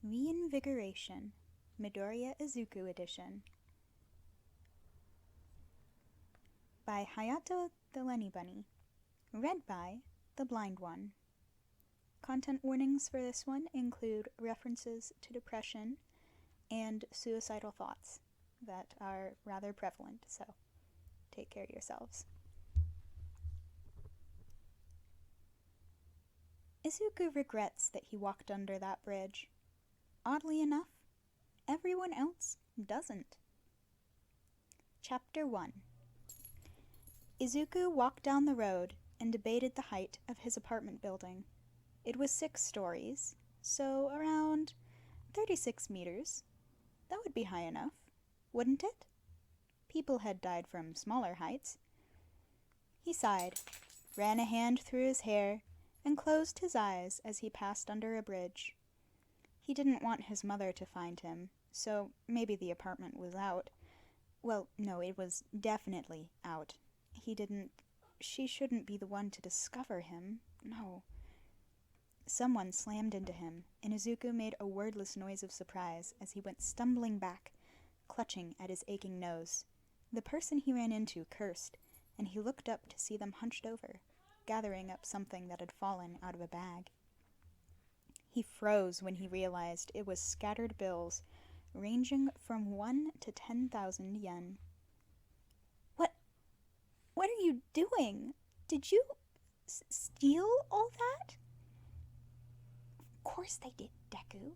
Reinvigoration, Midoriya Izuku Edition. By Hayato the Lenny Bunny. Read by The Blind One. Content warnings for this one include references to depression and suicidal thoughts that are rather prevalent, so take care of yourselves. Izuku regrets that he walked under that bridge. Oddly enough, everyone else doesn't. Chapter 1. Izuku walked down the road and debated the height of his apartment building. It was 6 stories, so around 36 meters. That would be high enough, wouldn't it? People had died from smaller heights. He sighed, ran a hand through his hair, and closed his eyes as he passed under a bridge. He didn't want his mother to find him, so maybe the apartment was out. Well, no, it was definitely out. She shouldn't be the one to discover him. No. Someone slammed into him, and Izuku made a wordless noise of surprise as he went stumbling back, clutching at his aching nose. The person he ran into cursed, and he looked up to see them hunched over, gathering up something that had fallen out of a bag. He froze when he realized it was scattered bills, ranging from 1 to 10,000 yen. What are you doing? Did you steal all that? Of course they did, Deku.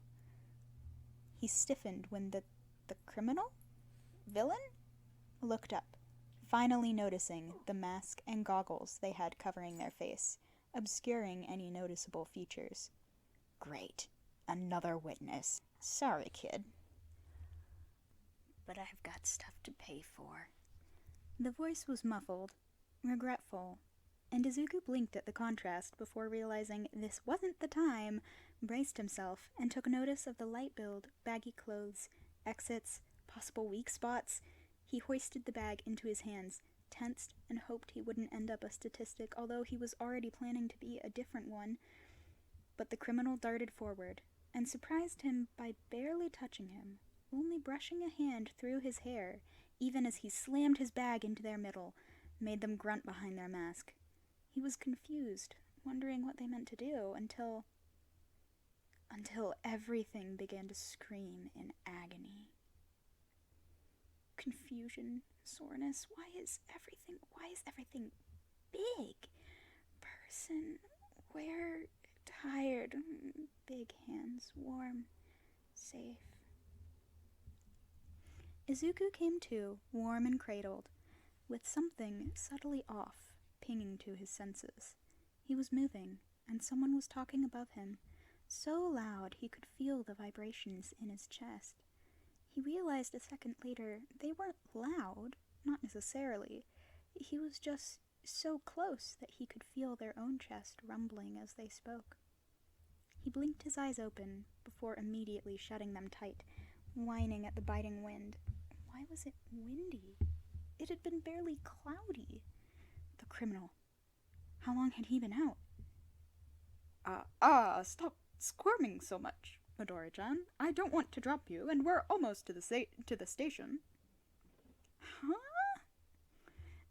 He stiffened when the criminal? Villain? Looked up, finally noticing the mask and goggles they had covering their face, obscuring any noticeable features. Great. Another witness. Sorry, kid. But I've got stuff to pay for. The voice was muffled, regretful, and Izuku blinked at the contrast before realizing this wasn't the time, braced himself, and took notice of the light build, baggy clothes, exits, possible weak spots. He hoisted the bag into his hands, tensed, and hoped he wouldn't end up a statistic, although he was already planning to be a different one. But the criminal darted forward, and surprised him by barely touching him, only brushing a hand through his hair, even as he slammed his bag into their middle, made them grunt behind their mask. He was confused, wondering what they meant to do, until everything began to scream in agony. Confusion, soreness, why is everything big? Person, where, tired, big hands, warm, safe. Izuku came to, warm and cradled, with something subtly off pinging to his senses. He was moving, and someone was talking above him, so loud he could feel the vibrations in his chest. He realized a second later they weren't loud, not necessarily. He was just so close that he could feel their own chest rumbling as they spoke. He blinked his eyes open before immediately shutting them tight, whining at the biting wind. Why was it windy? It had been barely cloudy. The criminal. How long had he been out? Stop squirming so much, Midori-chan. I don't want to drop you, and we're almost to the station. Huh?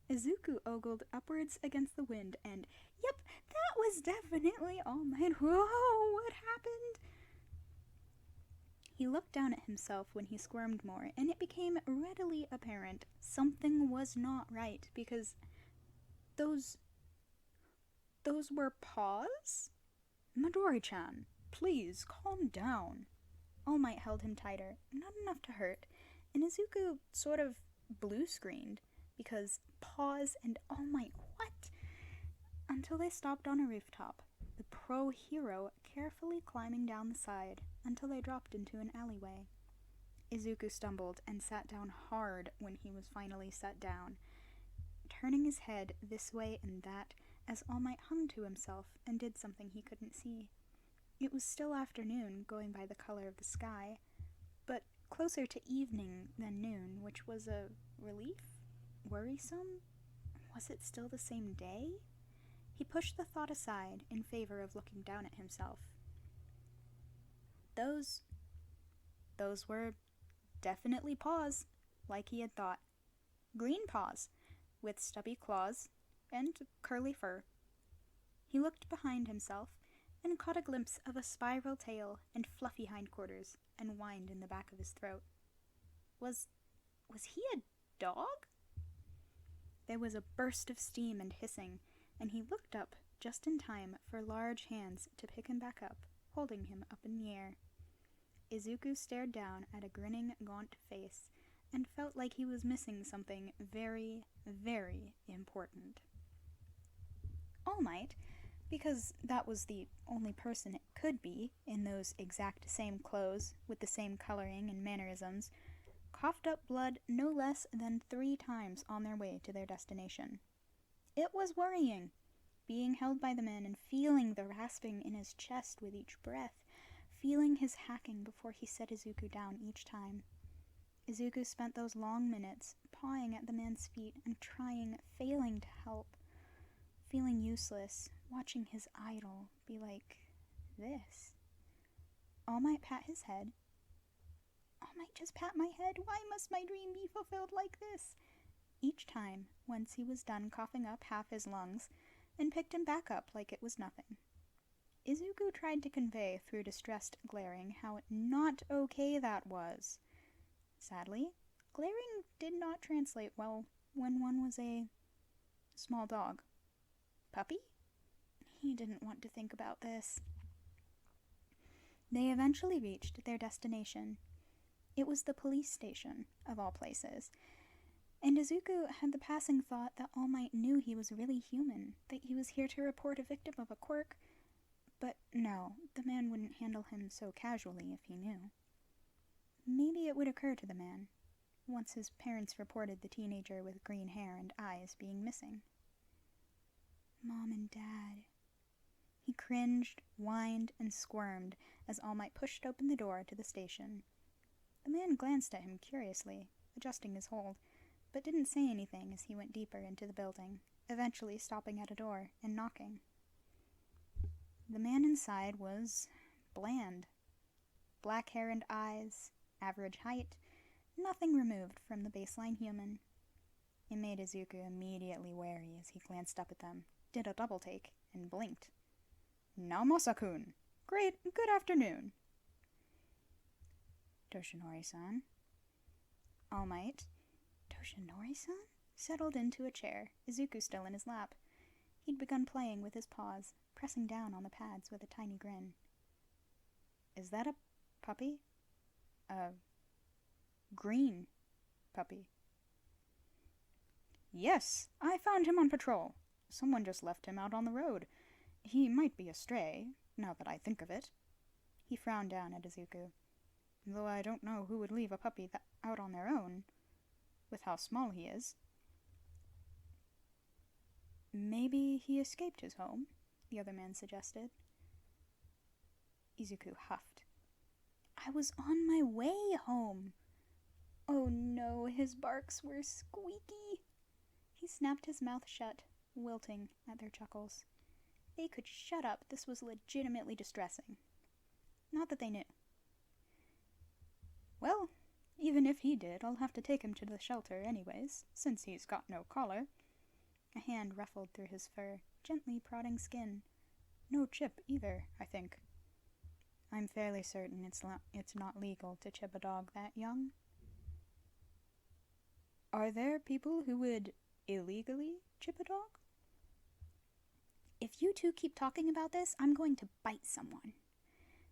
Izuku ogled upwards against the wind, and, yep, that was definitely All Might. Whoa, what happened? He looked down at himself when he squirmed more, and it became readily apparent something was not right, because those were paws? Midori-chan, please calm down. All Might held him tighter, not enough to hurt, and Izuku sort of blue-screened, because paws and All Might, what? Until they stopped on a rooftop, the pro hero carefully climbing down the side until they dropped into an alleyway. Izuku stumbled and sat down hard when he was finally set down, turning his head this way and that as All Might hummed to himself and did something he couldn't see. It was still afternoon, going by the color of the sky, but closer to evening than noon, which was a relief? Worrisome? Was it still the same day? He pushed the thought aside in favor of looking down at himself. Those Those were definitely paws, like he had thought. Green paws, with stubby claws and curly fur. He looked behind himself and caught a glimpse of a spiral tail and fluffy hindquarters, and whined in the back of his throat. Was he a dog? There was a burst of steam and hissing, and he looked up just in time for large hands to pick him back up, holding him up in the air. Izuku stared down at a grinning, gaunt face and felt like he was missing something very, very important. All Might, because that was the only person it could be in those exact same clothes with the same coloring and mannerisms, coughed up blood no less than 3 times on their way to their destination. It was worrying, being held by the man and feeling the rasping in his chest with each breath, feeling his hacking before he set Izuku down each time. Izuku spent those long minutes pawing at the man's feet and failing to help, feeling useless, watching his idol be like this. All Might pat his head. All Might just pat my head. Why must my dream be fulfilled like this? Each time, once he was done coughing up half his lungs, and picked him back up like it was nothing. Izuku tried to convey through distressed glaring how not okay that was. Sadly, glaring did not translate well when one was a small dog. Puppy? He didn't want to think about this. They eventually reached their destination. It was the police station, of all places, and Izuku had the passing thought that All Might knew he was really human, that he was here to report a victim of a quirk. But no, the man wouldn't handle him so casually if he knew. Maybe it would occur to the man, once his parents reported the teenager with green hair and eyes being missing. Mom and Dad. He cringed, whined, and squirmed as All Might pushed open the door to the station. The man glanced at him curiously, adjusting his hold, but didn't say anything as he went deeper into the building, eventually stopping at a door and knocking. The man inside was bland. Black hair and eyes, average height, nothing removed from the baseline human. It made Izuku immediately wary as he glanced up at them, did a double take, and blinked. Namasa-kun! Good afternoon! Toshinori-san? All Might, Toshinori-san? Settled into a chair, Izuku still in his lap. He'd begun playing with his paws, pressing down on the pads with a tiny grin. Is that a puppy? A green puppy. Yes, I found him on patrol. Someone just left him out on the road. He might be a stray, now that I think of it. He frowned down at Izuku. Though I don't know who would leave a puppy out on their own, with how small he is. Maybe he escaped his home, the other man suggested. Izuku huffed. I was on my way home. Oh no, his barks were squeaky. He snapped his mouth shut, wilting at their chuckles. They could shut up. This was legitimately distressing. Not that they knew. Well, even if he did, I'll have to take him to the shelter anyways, since he's got no collar. A hand ruffled through his fur, gently prodding skin. No chip either, I think. I'm fairly certain it's not legal to chip a dog that young. Are there people who would illegally chip a dog? If you two keep talking about this, I'm going to bite someone.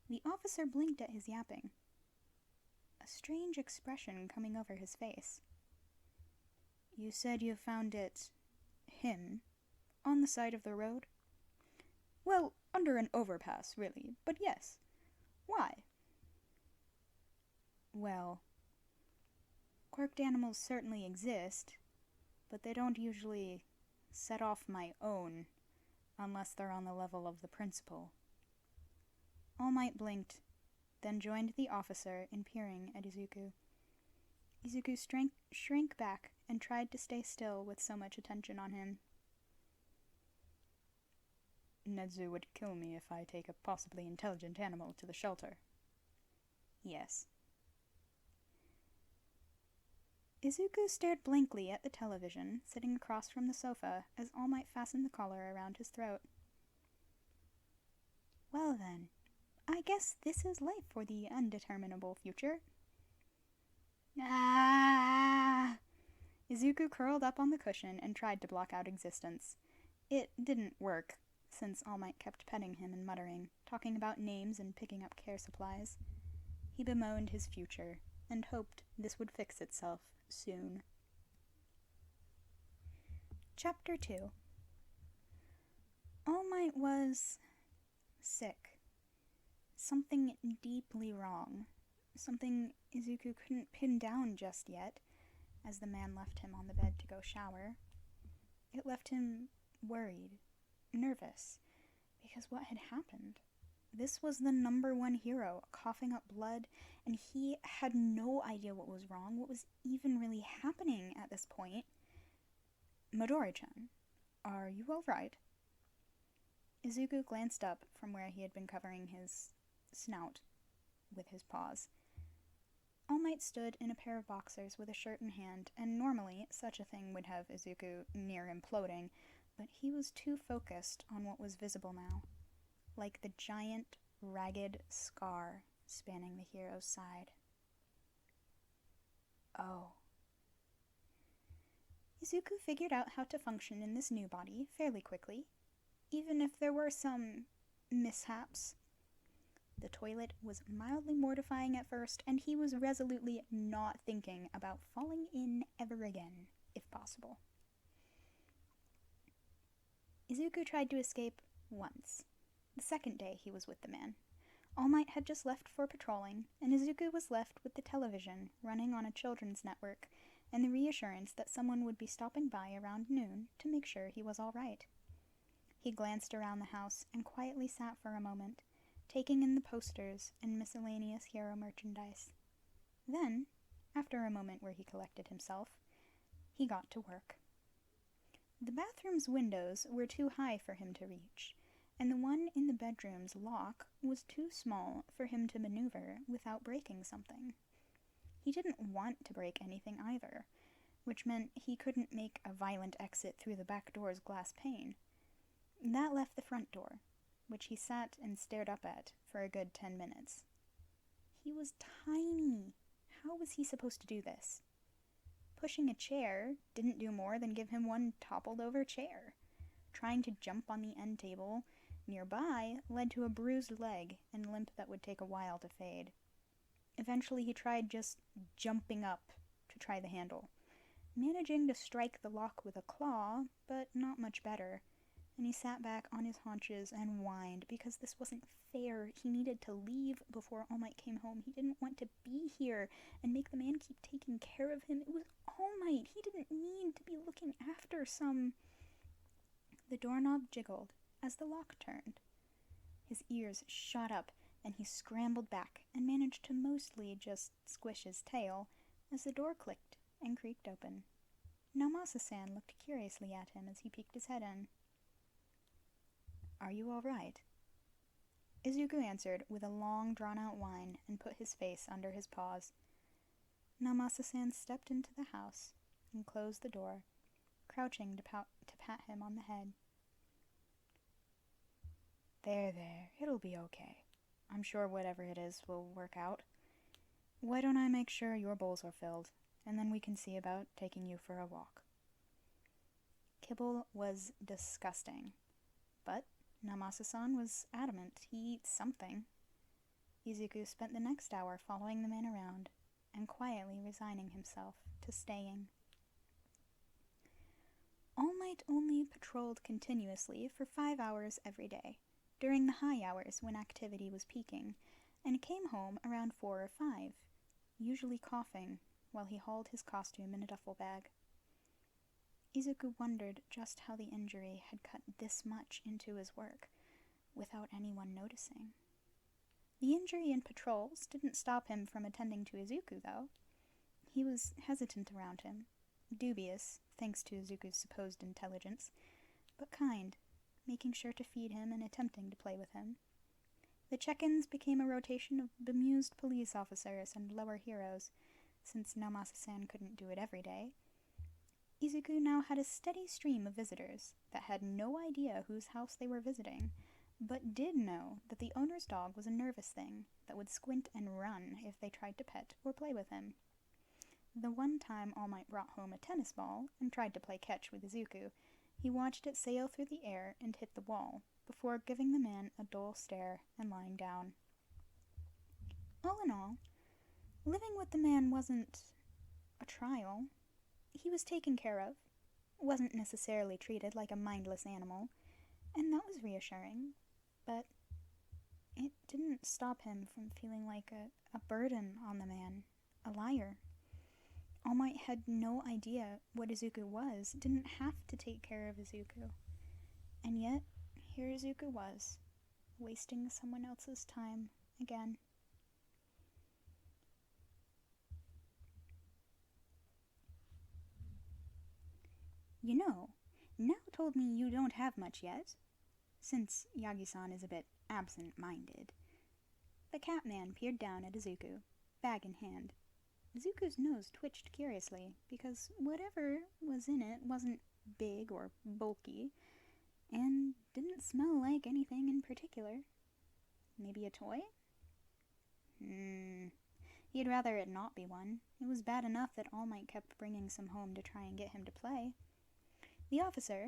The officer blinked at his yapping, a strange expression coming over his face. You said you found him, on the side of the road? Well, under an overpass, really, but yes. Why? Well, quirked animals certainly exist, but they don't usually set off my own unless they're on the level of the principal. All Might blinked, then joined the officer in peering at Izuku. Izuku shrank back and tried to stay still with so much attention on him. Nezu would kill me if I take a possibly intelligent animal to the shelter. Yes. Izuku stared blankly at the television, sitting across from the sofa, as All Might fastened the collar around his throat. Well then, I guess this is life for the undeterminable future. Ah! Izuku curled up on the cushion and tried to block out existence. It didn't work, since All Might kept petting him and muttering, talking about names and picking up care supplies. He bemoaned his future, and hoped this would fix itself soon. Chapter 2. All Might was sick. Something deeply wrong. Something Izuku couldn't pin down just yet, as the man left him on the bed to go shower. It left him worried, nervous, because what had happened? This was the #1 hero, coughing up blood, and he had no idea what was wrong, what was even really happening at this point. Midori-chan, are you alright? Izuku glanced up from where he had been covering his snout with his paws. All Might stood in a pair of boxers with a shirt in hand, and normally such a thing would have Izuku near imploding, but he was too focused on what was visible now, like the giant, ragged scar spanning the hero's side. Oh. Izuku figured out how to function in this new body fairly quickly, even if there were some mishaps. The toilet was mildly mortifying at first, and he was resolutely not thinking about falling in ever again, if possible. Izuku tried to escape once. The second day he was with the man. All Might had just left for patrolling, and Izuku was left with the television running on a children's network and the reassurance that someone would be stopping by around noon to make sure he was all right. He glanced around the house and quietly sat for a moment, taking in the posters and miscellaneous hero merchandise. Then, after a moment where he collected himself, he got to work. The bathroom's windows were too high for him to reach, and the one in the bedroom's lock was too small for him to maneuver without breaking something. He didn't want to break anything either, which meant he couldn't make a violent exit through the back door's glass pane. That left the front door, which he sat and stared up at for a good 10 minutes. He was tiny. How was he supposed to do this? Pushing a chair didn't do more than give him one toppled-over chair. Trying to jump on the end table nearby led to a bruised leg and limp that would take a while to fade. Eventually he tried just jumping up to try the handle, managing to strike the lock with a claw, but not much better, and he sat back on his haunches and whined because this wasn't fair. He needed to leave before All Might came home. He didn't want to be here and make the man keep taking care of him. It was All Might. He didn't need to be looking after some... The doorknob jiggled as the lock turned. His ears shot up, and he scrambled back and managed to mostly just squish his tail as the door clicked and creaked open. Namasa-san looked curiously at him as he peeked his head in. Are you all right? Izuku answered with a long, drawn-out whine and put his face under his paws. Namasa-san stepped into the house and closed the door, crouching to pat him on the head. There, it'll be okay. I'm sure whatever it is will work out. Why don't I make sure your bowls are filled, and then we can see about taking you for a walk. Kibble was disgusting, but Namasa-san was adamant he eat something. Izuku spent the next hour following the man around and quietly resigning himself to staying. All Might only patrolled continuously for 5 hours every day, during the high hours when activity was peaking, and came home around 4 or 5, usually coughing, while he hauled his costume in a duffel bag. Izuku wondered just how the injury had cut this much into his work, without anyone noticing. The injury in patrols didn't stop him from attending to Izuku, though. He was hesitant around him, dubious, thanks to Izuku's supposed intelligence, but kind, making sure to feed him and attempting to play with him. The check-ins became a rotation of bemused police officers and lower heroes, since Naomasa-san couldn't do it every day. Izuku now had a steady stream of visitors that had no idea whose house they were visiting, but did know that the owner's dog was a nervous thing that would squint and run if they tried to pet or play with him. The one time All Might brought home a tennis ball and tried to play catch with Izuku, he watched it sail through the air and hit the wall, before giving the man a dull stare and lying down. All in all, living with the man wasn't a trial. He was taken care of, wasn't necessarily treated like a mindless animal, and that was reassuring, but it didn't stop him from feeling like a burden on the man, a liar. All Might had no idea what Izuku was, didn't have to take care of Izuku. And yet, here Izuku was, wasting someone else's time again. You know, Nao told me you don't have much yet, since Yagi-san is a bit absent-minded. The Catman peered down at Izuku, bag in hand. Izuku's nose twitched curiously, because whatever was in it wasn't big or bulky, and didn't smell like anything in particular. Maybe a toy? He'd rather it not be one. It was bad enough that All Might kept bringing some home to try and get him to play. The officer,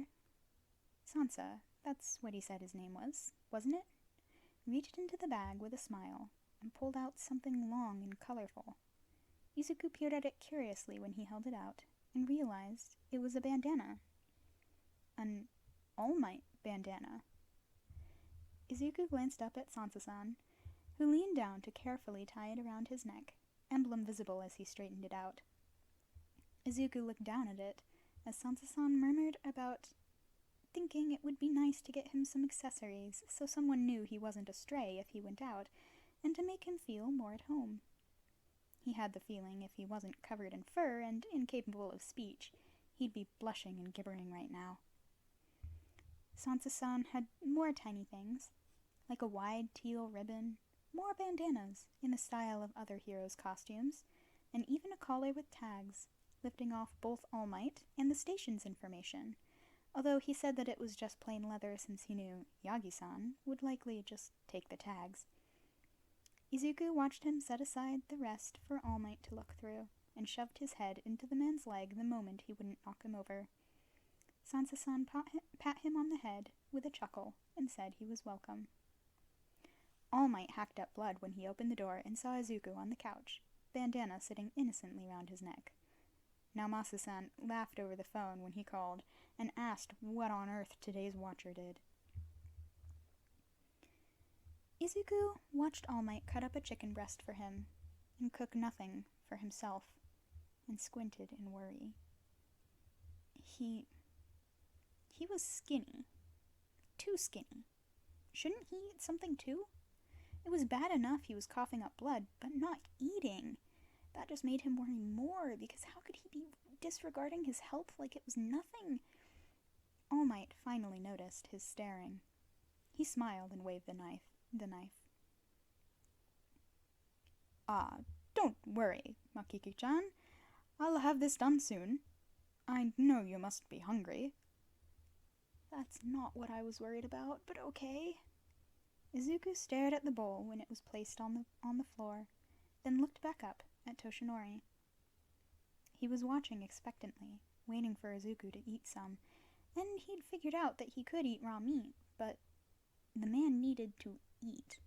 Sansa, that's what he said his name was, wasn't it? Reached into the bag with a smile and pulled out something long and colorful. Izuku peered at it curiously when he held it out and realized it was a bandana. An All Might bandana. Izuku glanced up at Sansa-san, who leaned down to carefully tie it around his neck, emblem visible as he straightened it out. Izuku looked down at it as Sansa-san murmured about thinking it would be nice to get him some accessories so someone knew he wasn't a stray if he went out, and to make him feel more at home. He had the feeling if he wasn't covered in fur and incapable of speech, he'd be blushing and gibbering right now. Sansa-san had more tiny things, like a wide teal ribbon, more bandanas in the style of other heroes' costumes, and even a collar with tags, lifting off both All Might and the station's information, although he said that it was just plain leather since he knew Yagi-san would likely just take the tags. Izuku watched him set aside the rest for All Might to look through, and shoved his head into the man's leg the moment he wouldn't knock him over. Sansa-san pat him on the head with a chuckle and said he was welcome. All Might hacked up blood when he opened the door and saw Izuku on the couch, bandana sitting innocently round his neck. Naomasa-san laughed over the phone when he called and asked what on earth today's watcher did. Izuku watched All Might cut up a chicken breast for him and cook nothing for himself, and squinted in worry. He was skinny. Too skinny. Shouldn't he eat something too? It was bad enough he was coughing up blood, but not eating. That just made him worry more, because how could he be disregarding his health like it was nothing? All Might finally noticed his staring. He smiled and waved the knife. Don't worry, Makiki-chan. I'll have this done soon. I know you must be hungry. That's not what I was worried about, but okay. Izuku stared at the bowl when it was placed on the floor, then looked back up at Toshinori. He was watching expectantly, waiting for Izuku to eat some, and he'd figured out that he could eat raw meat, but the man needed to eat.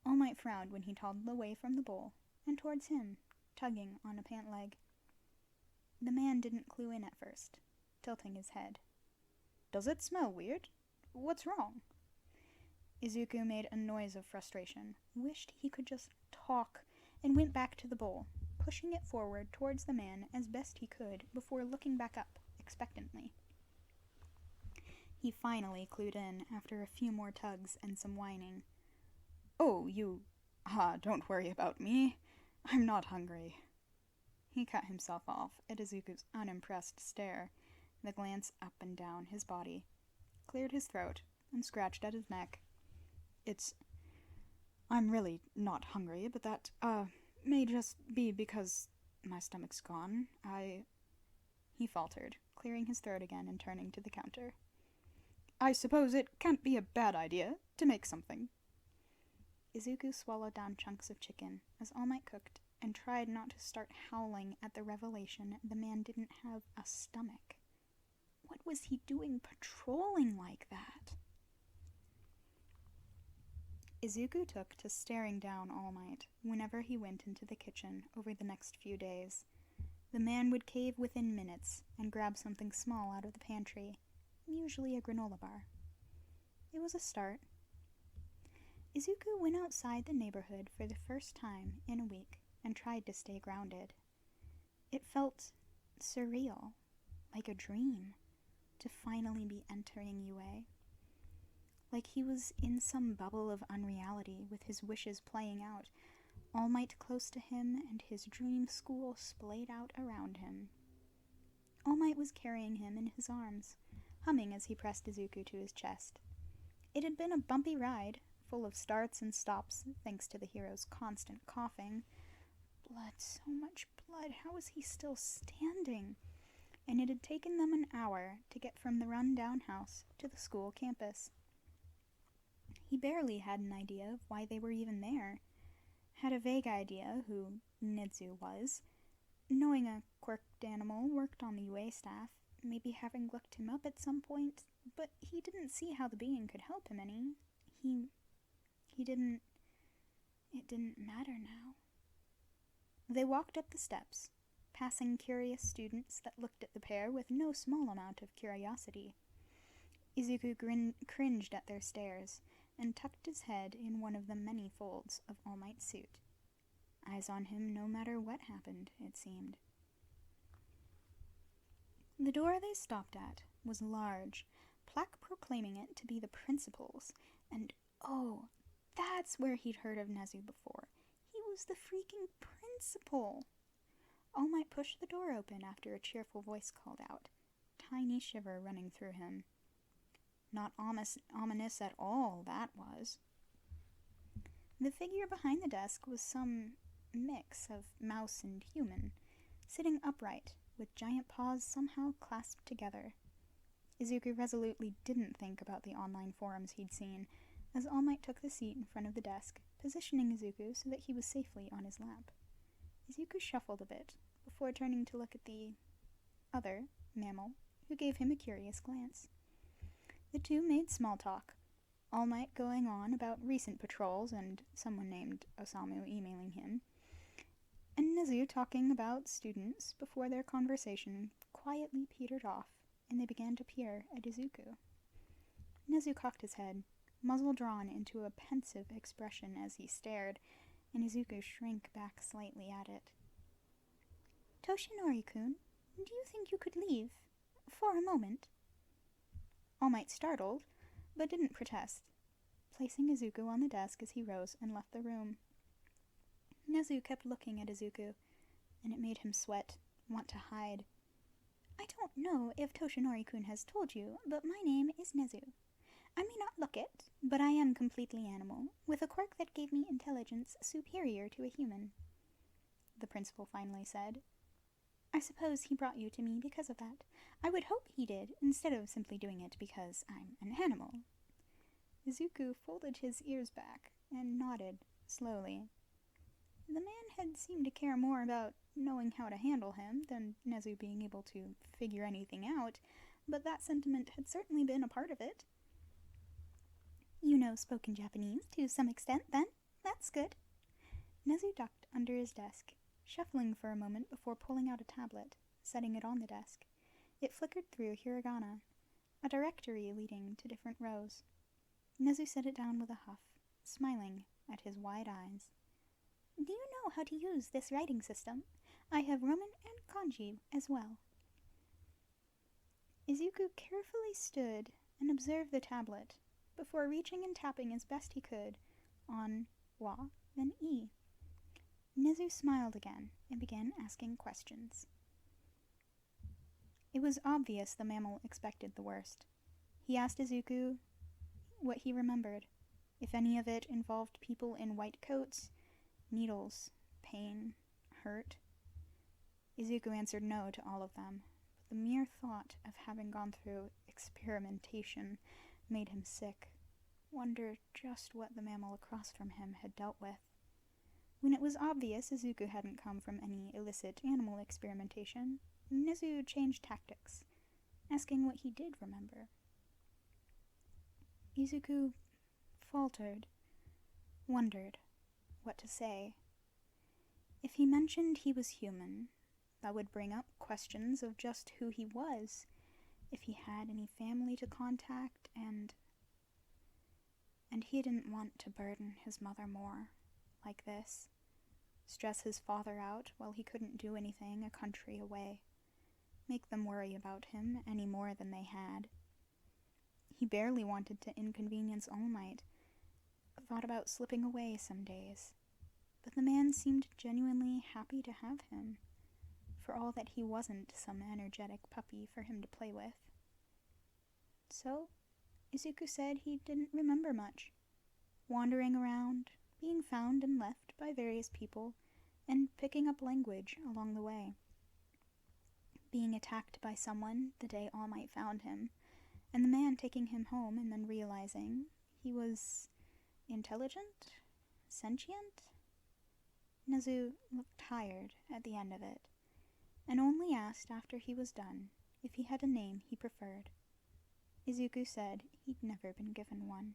All Might frowned when he toddled away from the bowl and towards him, tugging on a pant leg. The man didn't clue in at first, tilting his head. Does it smell weird? What's wrong? Izuku made a noise of frustration, wished he could just talk, and went back to the bowl, pushing it forward towards the man as best he could before looking back up expectantly. He finally clued in after a few more tugs and some whining. Oh, don't worry about me. I'm not hungry. He cut himself off at Izuku's unimpressed stare, the glance up and down his body, cleared his throat, and scratched at his neck. I'm really not hungry, but that, may just be because My stomach's gone. He faltered, clearing his throat again and turning to the counter. I suppose it can't be a bad idea to make something. Izuku swallowed down chunks of chicken as All Might cooked and tried not to start howling at the revelation the man didn't have a stomach. What was he doing patrolling like that? Izuku took to staring down All Might whenever he went into the kitchen over the next few days. The man would cave within minutes and grab something small out of the pantry, usually a granola bar. It was a start. Izuku went outside the neighborhood for the first time in a week and tried to stay grounded. It felt surreal, like a dream, to finally be entering UA. Like he was in some bubble of unreality with his wishes playing out, All Might close to him and his dream school splayed out around him. All Might was carrying him in his arms, humming as he pressed Izuku to his chest. It had been a bumpy ride, full of starts and stops thanks to the hero's constant coughing. Blood, so much blood, how was he still standing? And it had taken them an hour to get from the run-down house to the school campus. He barely had an idea of why they were even there. Had a vague idea who Nezu was, knowing a quirked animal worked on the UA staff, maybe having looked him up at some point, but he didn't see how the being could help him any. It didn't matter now. They walked up the steps, passing curious students that looked at the pair with no small amount of curiosity. Izuku cringed at their stares and tucked his head in one of the many folds of All Might's suit. Eyes on him no matter what happened, it seemed. The door they stopped at was large, plaque proclaiming it to be the principal's, and oh, that's where he'd heard of Nezu before. He was the freaking principal! All Might pushed the door open after a cheerful voice called out, tiny shiver running through him. Not ominous at all, that was. The figure behind the desk was some mix of mouse and human, sitting upright, with giant paws somehow clasped together. Izuku resolutely didn't think about the online forums he'd seen, as All Might took the seat in front of the desk, positioning Izuku so that he was safely on his lap. Izuku shuffled a bit, before turning to look at the other mammal, who gave him a curious glance. The two made small talk, All Might going on about recent patrols and someone named Osamu emailing him, and Nezu talking about students before their conversation quietly petered off and they began to peer at Izuku. Nezu cocked his head, muzzle drawn into a pensive expression as he stared, and Izuku shrank back slightly at it. Toshinori-kun, do you think you could leave? For a moment? All Might startled, but didn't protest, placing Izuku on the desk as he rose and left the room. Nezu kept looking at Izuku, and it made him sweat, want to hide. I don't know if Toshinori-kun has told you, but my name is Nezu. I may not look it, but I am completely animal, with a quirk that gave me intelligence superior to a human. The principal finally said. I suppose he brought you to me because of that. I would hope he did, instead of simply doing it because I'm an animal. Izuku folded his ears back and nodded slowly. The man had seemed to care more about knowing how to handle him than Nezu being able to figure anything out, but that sentiment had certainly been a part of it. You know spoken Japanese to some extent, then? That's good. Nezu ducked under his desk, shuffling for a moment before pulling out a tablet, setting it on the desk. It flickered through hiragana, a directory leading to different rows. Nezu set it down with a huff, smiling at his wide eyes. Do you know how to use this writing system? I have Roman and kanji as well. Izuku carefully stood and observed the tablet, before reaching and tapping as best he could on wa, then e. Nezu smiled again and began asking questions. It was obvious the mammal expected the worst. He asked Izuku what he remembered, if any of it involved people in white coats, needles, pain, hurt. Izuku answered no to all of them, but the mere thought of having gone through experimentation made him sick. Wonder just what the mammal across from him had dealt with. When it was obvious Izuku hadn't come from any illicit animal experimentation, Nezu changed tactics, asking what he did remember. Izuku faltered, wondered what to say. If he mentioned he was human, that would bring up questions of just who he was, if he had any family to contact, and he didn't want to burden his mother more, like this. Stress his father out while he couldn't do anything a country away. Make them worry about him any more than they had. He barely wanted to inconvenience All Might, thought about slipping away some days. But the man seemed genuinely happy to have him, for all that he wasn't some energetic puppy for him to play with. So, Izuku said he didn't remember much. Wandering around, being found and left by various people, and picking up language along the way. Being attacked by someone the day All Might found him, and the man taking him home and then realizing he was intelligent? Sentient? Nezu looked tired at the end of it, and only asked after he was done if he had a name he preferred. Izuku said he'd never been given one.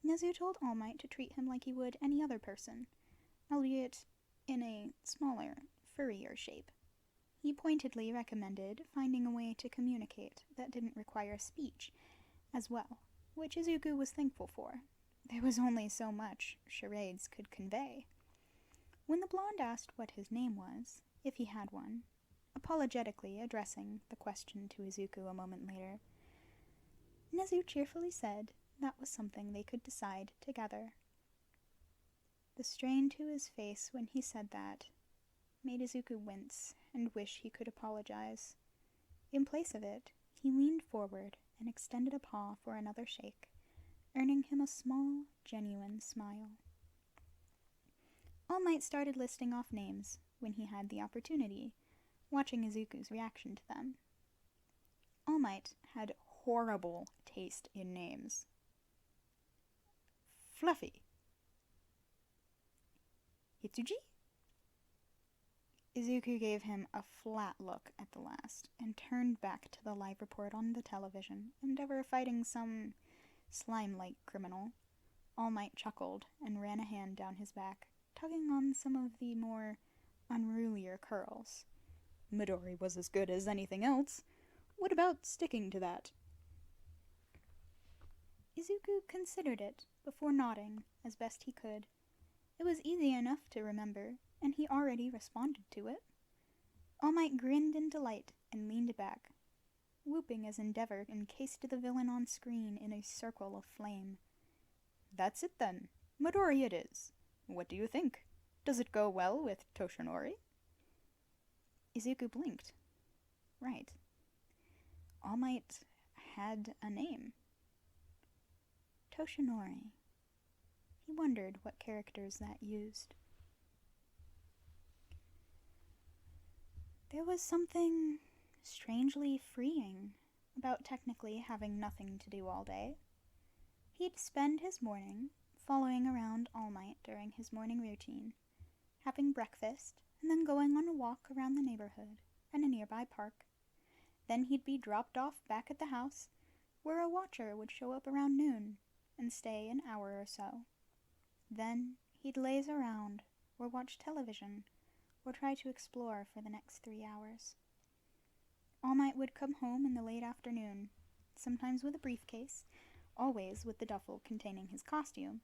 Nezu told All Might to treat him like he would any other person, albeit in a smaller, furrier shape. He pointedly recommended finding a way to communicate that didn't require speech as well, which Izuku was thankful for. There was only so much charades could convey. When the blonde asked what his name was, if he had one, apologetically addressing the question to Izuku a moment later, Nezu cheerfully said that was something they could decide together. The strain to his face when he said that made Izuku wince and wish he could apologize. In place of it, he leaned forward and extended a paw for another shake, earning him a small, genuine smile. All Might started listing off names when he had the opportunity, watching Izuku's reaction to them. All Might had horrible taste in names. Fluffy. Hitsuji? Izuku gave him a flat look at the last, and turned back to the live report on the television, endeavor fighting some slime-like criminal. All Might chuckled and ran a hand down his back, tugging on some of the more unrulier curls. Midori was as good as anything else. What about sticking to that? Izuku considered it before nodding as best he could. It was easy enough to remember, and he already responded to it. All Might grinned in delight and leaned back, whooping as Endeavor encased the villain on screen in a circle of flame. That's it then. Midori it is. What do you think? Does it go well with Toshinori? Izuku blinked. Right. All Might had a name. Toshinori. He wondered what characters that used. There was something strangely freeing about technically having nothing to do all day. He'd spend his morning following around All Might during his morning routine, having breakfast, and then going on a walk around the neighborhood and a nearby park. Then he'd be dropped off back at the house, where a watcher would show up around noon and stay an hour or so. Then he'd laze around, or watch television, or try to explore for the next 3 hours. All Might would come home in the late afternoon, sometimes with a briefcase, always with the duffel containing his costume,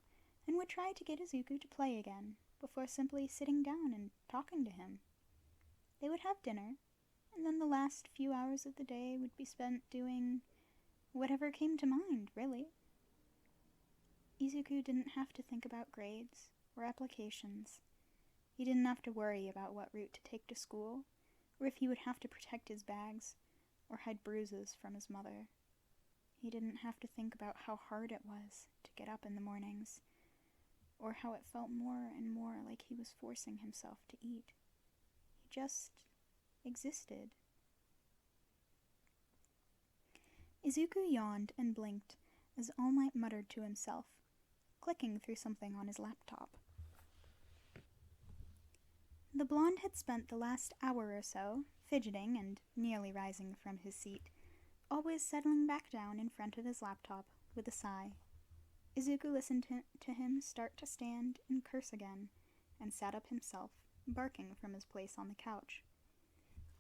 and would try to get Izuku to play again, before simply sitting down and talking to him. They would have dinner, and then the last few hours of the day would be spent doing whatever came to mind, really. Izuku didn't have to think about grades or applications. He didn't have to worry about what route to take to school, or if he would have to protect his bags, or hide bruises from his mother. He didn't have to think about how hard it was to get up in the mornings, or how it felt more and more like he was forcing himself to eat. just existed. Izuku yawned and blinked as All Might muttered to himself, clicking through something on his laptop. The blonde had spent the last hour or so fidgeting and nearly rising from his seat, always settling back down in front of his laptop with a sigh. Izuku listened to him start to stand and curse again, and sat up himself, barking from his place on the couch.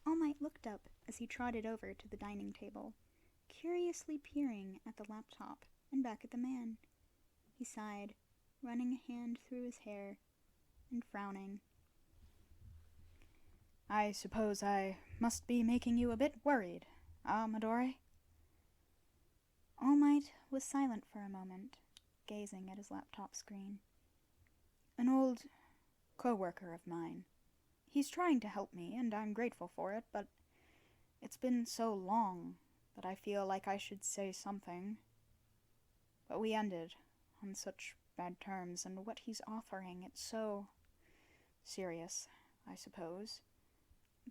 All Might looked up as he trotted over to the dining table, curiously peering at the laptop and back at the man. He sighed, running a hand through his hair and frowning. I suppose I must be making you a bit worried, Midori? All Might was silent for a moment, gazing at his laptop screen. An old co-worker of mine. He's trying to help me, and I'm grateful for it, but it's been so long that I feel like I should say something. But we ended on such bad terms, and what he's offering, it's so serious, I suppose,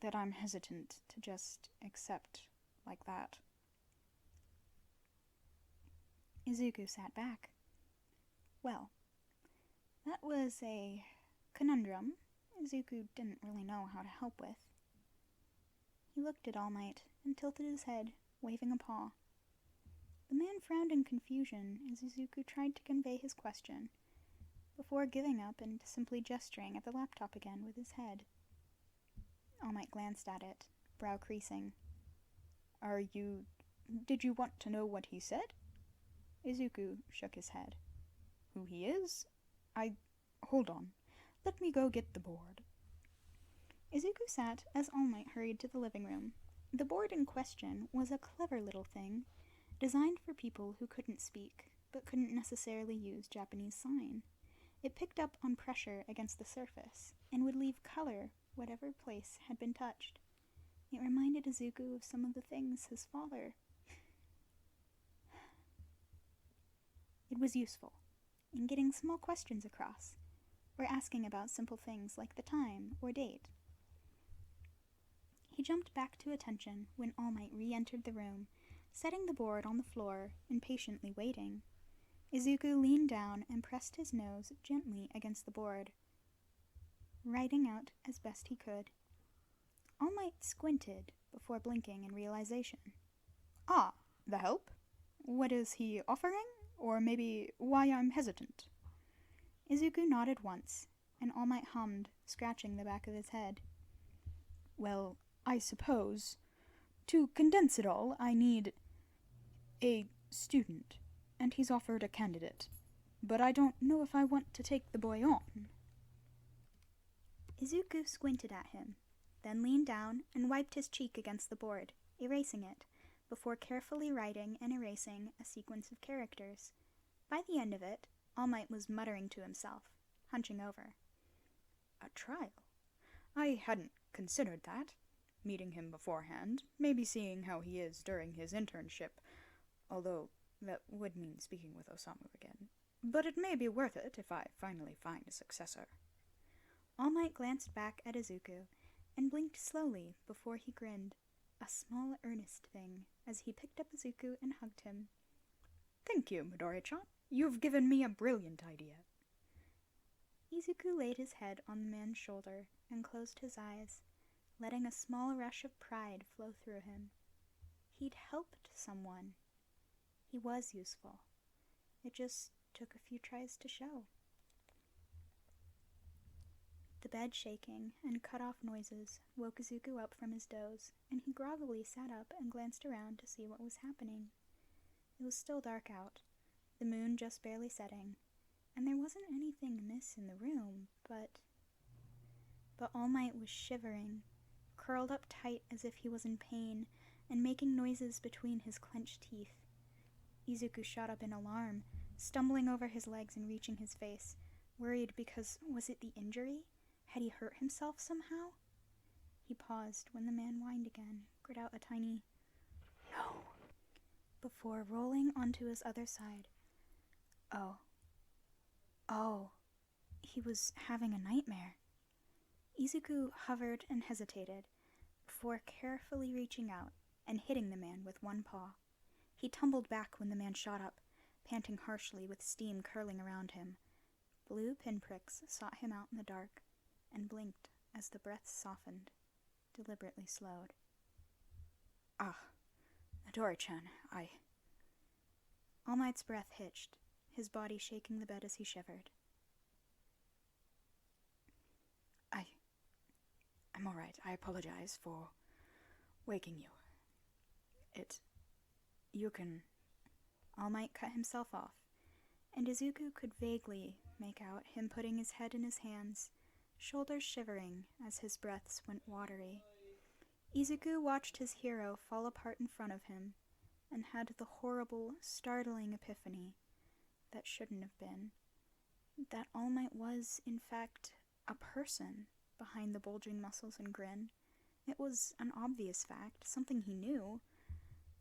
that I'm hesitant to just accept like that. Izuku sat back. Well, that was a conundrum Izuku didn't really know how to help with. He looked at All Might and tilted his head, waving a paw. The man frowned in confusion as Izuku tried to convey his question, before giving up and simply gesturing at the laptop again with his head. All Might glanced at it, brow creasing. Did you want to know what he said? Izuku shook his head. Who he is? Hold on. Let me go get the board. Izuku sat as All Might hurried to the living room. The board in question was a clever little thing, designed for people who couldn't speak, but couldn't necessarily use Japanese sign. It picked up on pressure against the surface, and would leave color whatever place had been touched. It reminded Izuku of some of the things his father... It was useful in getting small questions across, or asking about simple things like the time or date. He jumped back to attention when All Might re-entered the room, setting the board on the floor and patiently waiting. Izuku leaned down and pressed his nose gently against the board, writing out as best he could. All Might squinted before blinking in realization. Ah, the help? What is he offering? Or maybe why I'm hesitant? Izuku nodded once, and All Might hummed, scratching the back of his head. Well, I suppose, to condense it all, I need a student, and he's offered a candidate. But I don't know if I want to take the boy on. Izuku squinted at him, then leaned down and wiped his cheek against the board, erasing it, before carefully writing and erasing a sequence of characters. By the end of it, All Might was muttering to himself, hunching over. A trial? I hadn't considered that. Meeting him beforehand, maybe seeing how he is during his internship, although that would mean speaking with Osamu again. But it may be worth it if I finally find a successor. All Might glanced back at Izuku and blinked slowly before he grinned, a small earnest thing, as he picked up Izuku and hugged him. Thank you, Midori-chan. You've given me a brilliant idea. Izuku laid his head on the man's shoulder and closed his eyes, letting a small rush of pride flow through him. He'd helped someone. He was useful. It just took a few tries to show. The bed shaking and cut-off noises woke Izuku up from his doze, and he groggily sat up and glanced around to see what was happening. It was still dark out, the moon just barely setting, and there wasn't anything amiss in the room, but All Might was shivering, curled up tight as if he was in pain, and making noises between his clenched teeth. Izuku shot up in alarm, stumbling over his legs and reaching his face, worried because was it the injury? Had he hurt himself somehow? He paused when the man whined again, grit out a tiny "No," before rolling onto his other side. Oh, he was having a nightmare. Izuku hovered and hesitated before carefully reaching out and hitting the man with one paw. He tumbled back when the man shot up, panting harshly with steam curling around him. Blue pinpricks sought him out in the dark and blinked as the breaths softened, deliberately slowed. Ah, Midori-chan, All Might's breath hitched, his body shaking the bed as he shivered. I'm alright. I apologize for waking you. You can... All Might cut himself off, and Izuku could vaguely make out him putting his head in his hands, shoulders shivering as his breaths went watery. Izuku watched his hero fall apart in front of him, and had the horrible, startling epiphany that shouldn't have been, that All Might was, in fact, a person behind the bulging muscles and grin. It was an obvious fact, something he knew,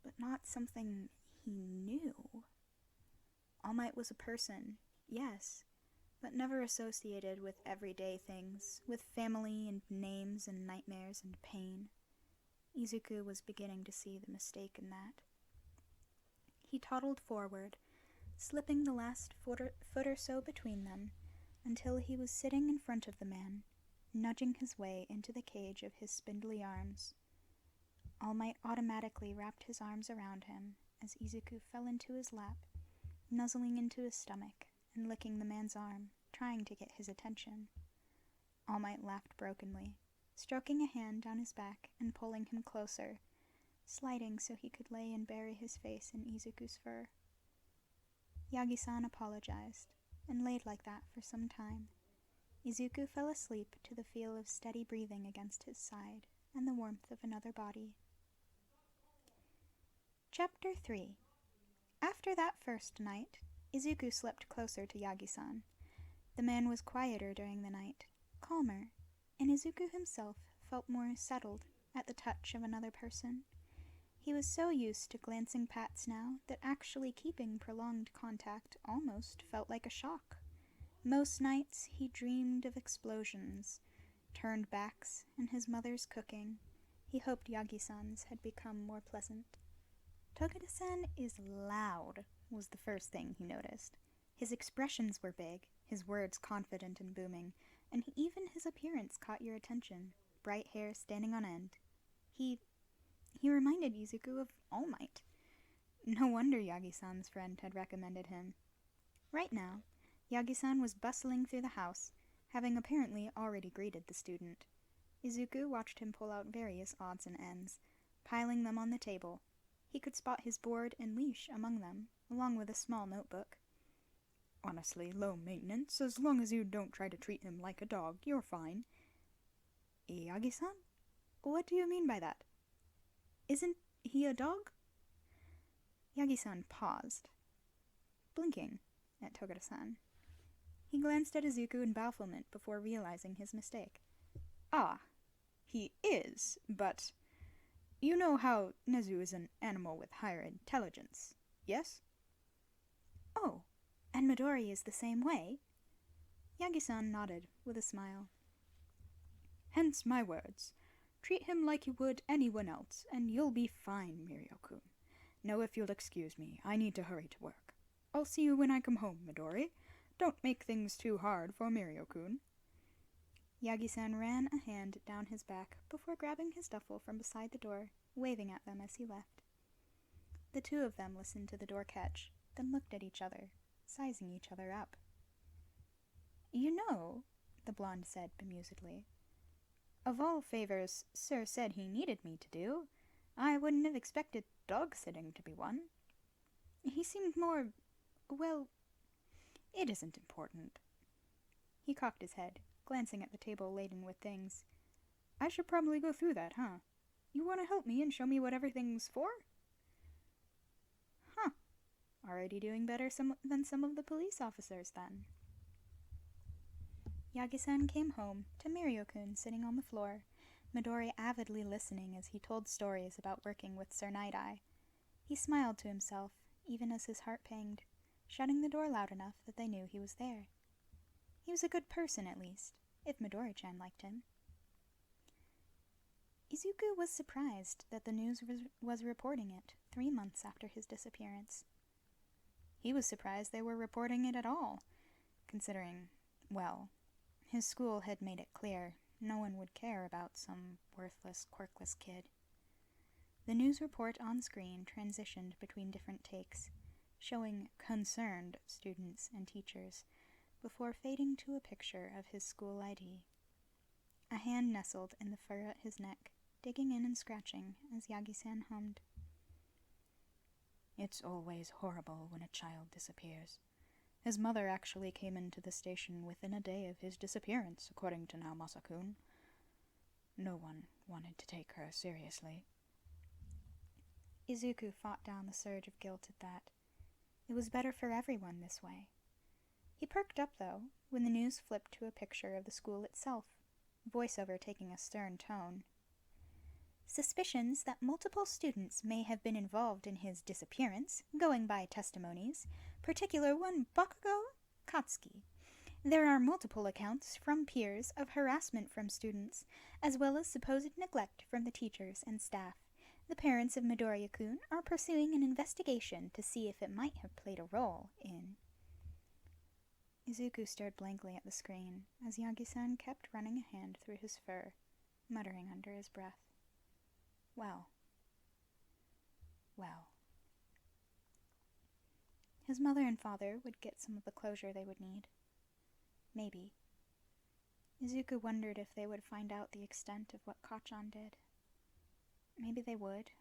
but not something he knew. All Might was a person, yes, but never associated with everyday things, with family and names and nightmares and pain. Izuku was beginning to see the mistake in that. He toddled forward, slipping the last foot or so between them, until he was sitting in front of the man, nudging his way into the cage of his spindly arms. All Might automatically wrapped his arms around him as Izuku fell into his lap, nuzzling into his stomach and licking the man's arm, trying to get his attention. All Might laughed brokenly, stroking a hand down his back and pulling him closer, sliding so he could lay and bury his face in Izuku's fur. Yagi-san apologized, and laid like that for some time. Izuku fell asleep to the feel of steady breathing against his side and the warmth of another body. Chapter 3. After that first night, Izuku slept closer to Yagi-san. The man was quieter during the night, calmer, and Izuku himself felt more settled at the touch of another person. He was so used to glancing pats now that actually keeping prolonged contact almost felt like a shock. Most nights he dreamed of explosions, turned backs, and his mother's cooking. He hoped Yagi-san's had become more pleasant. Togeda-san is loud, was the first thing he noticed. His expressions were big, his words confident and booming, and even his appearance caught your attention, bright hair standing on end. He reminded Izuku of All Might. No wonder Yagi-san's friend had recommended him. Right now, Yagi-san was bustling through the house, having apparently already greeted the student. Izuku watched him pull out various odds and ends, piling them on the table. He could spot his board and leash among them, along with a small notebook. Honestly, low maintenance. As long as you don't try to treat him like a dog, you're fine. Yagi-san? What do you mean by that? Isn't he a dog? Yagi-san paused, blinking at Togeda-san. He glanced at Izuku in bafflement before realizing his mistake. Ah, he is, but... You know how Nezu is an animal with higher intelligence, yes? Oh, and Midori is the same way? Yagi-san nodded with a smile. Hence my words. Treat him like you would anyone else, and you'll be fine, Mirio-kun. Now if you'll excuse me, I need to hurry to work. I'll see you when I come home, Midori. Don't make things too hard for Mirio-kun. Yagi-san ran a hand down his back before grabbing his duffel from beside the door, waving at them as he left. The two of them listened to the door catch, then looked at each other, sizing each other up. You know, the blonde said bemusedly, of all favors Sir said he needed me to do, I wouldn't have expected dog-sitting to be one. He seemed more, well, it isn't important. He cocked his head, glancing at the table laden with things. I should probably go through that, huh? You want to help me and show me what everything's for? Huh. Already doing better than some of the police officers, then. Yagi-san came home to Mirio-kun sitting on the floor, Midori avidly listening as he told stories about working with Sir Night-Eye. He smiled to himself, even as his heart panged, shutting the door loud enough that they knew he was there. He was a good person, at least, if Midori-chan liked him. Izuku was surprised that the news was reporting it 3 months after his disappearance. He was surprised they were reporting it at all, considering, well, his school had made it clear no one would care about some worthless, quirkless kid. The news report on screen transitioned between different takes, showing concerned students and teachers, before fading to a picture of his school ID. A hand nestled in the fur at his neck, digging in and scratching as Yagi-san hummed. It's always horrible when a child disappears. His mother actually came into the station within a day of his disappearance, according to Naomasa-kun. No one wanted to take her seriously. Izuku fought down the surge of guilt at that. It was better for everyone this way. He perked up, though, when the news flipped to a picture of the school itself, voiceover taking a stern tone. Suspicions that multiple students may have been involved in his disappearance, going by testimonies, particular one Bakugo Katsuki. There are multiple accounts from peers of harassment from students, as well as supposed neglect from the teachers and staff. The parents of Midoriya-kun are pursuing an investigation to see if it might have played a role in... Izuku stared blankly at the screen as Yagi-san kept running a hand through his fur, muttering under his breath. Well. His mother and father would get some of the closure they would need. Maybe. Izuku wondered if they would find out the extent of what Kacchan did. Maybe they would.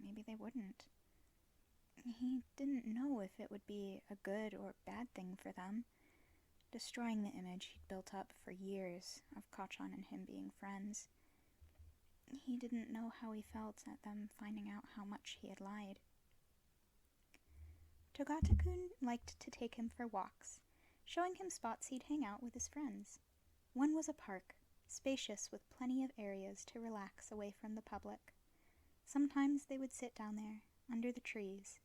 Maybe they wouldn't. He didn't know if it would be a good or bad thing for them, destroying the image he'd built up for years of Kacchan and him being friends. He didn't know how he felt at them finding out how much he had lied. Togata-kun liked to take him for walks, showing him spots he'd hang out with his friends. One was a park, spacious with plenty of areas to relax away from the public. Sometimes they would sit down there, under the trees,